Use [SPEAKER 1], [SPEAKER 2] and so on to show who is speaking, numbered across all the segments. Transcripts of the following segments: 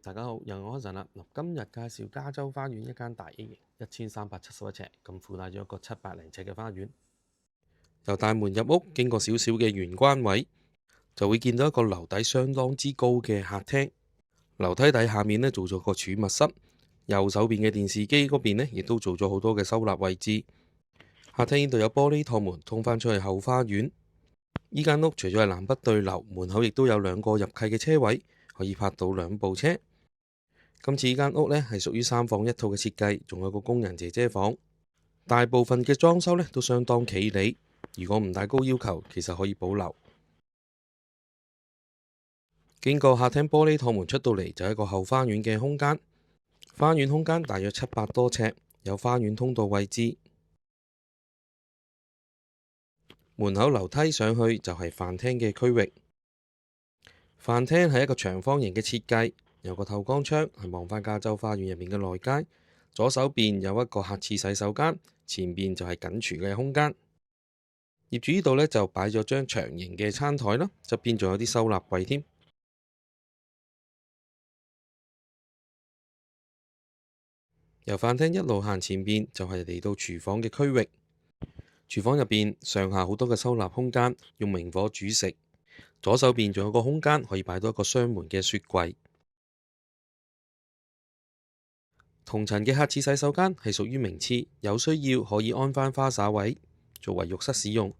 [SPEAKER 1] 大家好，又我康臣啦。今日介紹加州花園一間大型1371尺，咁附帶咗一個700零尺嘅花園。由大門入屋，經過少少嘅玄關位，就會見到一個樓底相當之高嘅客廳。樓梯底下面呢，做咗個儲物室，右手邊嘅電視機嗰邊呢，亦都做咗好多嘅收納位置。客廳呢度有玻璃趟門通返出去後花園。呢間屋除咗係南北對流，門口亦都有2個入契嘅車位，可以泊到2部車。今次呢間屋呢係屬於3房1套嘅設計，仲有個工人姐姐房。大部分嘅裝修呢都相當企理，如果唔太高要求，其實可以保留。經過客廳玻璃趟門出到嚟，就係一個後花園嘅空間。花園空間大約700多尺，有花園通道位置。門口樓梯上去就係飯廳嘅區域。飯廳係一個長方形嘅設計，有個透光窗係望返加州花園入面嘅內街。左手邊有一個客廁洗手間，前邊就係緊廚嘅空間。業主呢度呢就擺咗張長形嘅餐台啦，側邊仲有啲收納櫃添。由飯廳一路行前邊就係嚟到廚房嘅區域。廚房入邊上下好多嘅收納空間，用明火煮食。左手邊仲有個空間可以擺到一個雙門嘅雪櫃。同層嘅客廁洗手間係屬於明廁，有需要可以安翻花灑位作為浴室使用。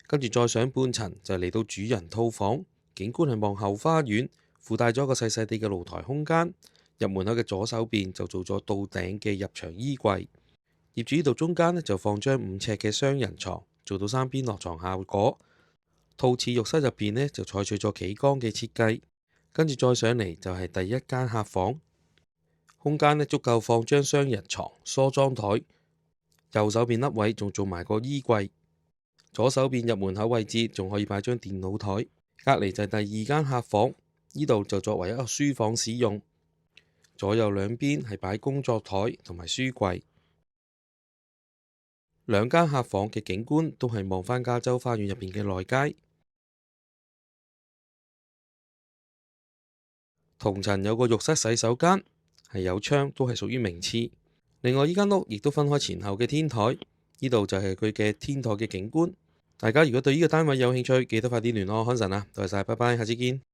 [SPEAKER 1] 跟住再上半層就嚟到主人套房，景觀係望後花園，附帶咗一個細細地嘅露台空間。入門口嘅左手邊就做咗到頂嘅入牆衣櫃。業主呢度中間呢就放張5尺嘅雙人床，做到3邊落床效果。套廁浴室入邊呢就採取咗企缸嘅設計。跟住再上嚟就係第一間客房，空間呢足夠放張雙人床、梳妝台。右手邊凹位仲做埋個衣櫃。左手邊入門口位置仲可以擺張電腦台。隔離就係第2間客房，呢度就作為一個書房使用。左右兩邊係擺工作台同埋書櫃。2間客房嘅景觀都係望返加州花園入邊嘅內街。同層有個浴室洗手間，係有窗，都係屬於明廁。另外呢間屋亦都分開前後嘅天台，呢度就係佢嘅天台嘅景觀。大家如果對呢個單位有興趣，記得快啲聯絡我康臣啊！多謝晒，拜拜，下次見。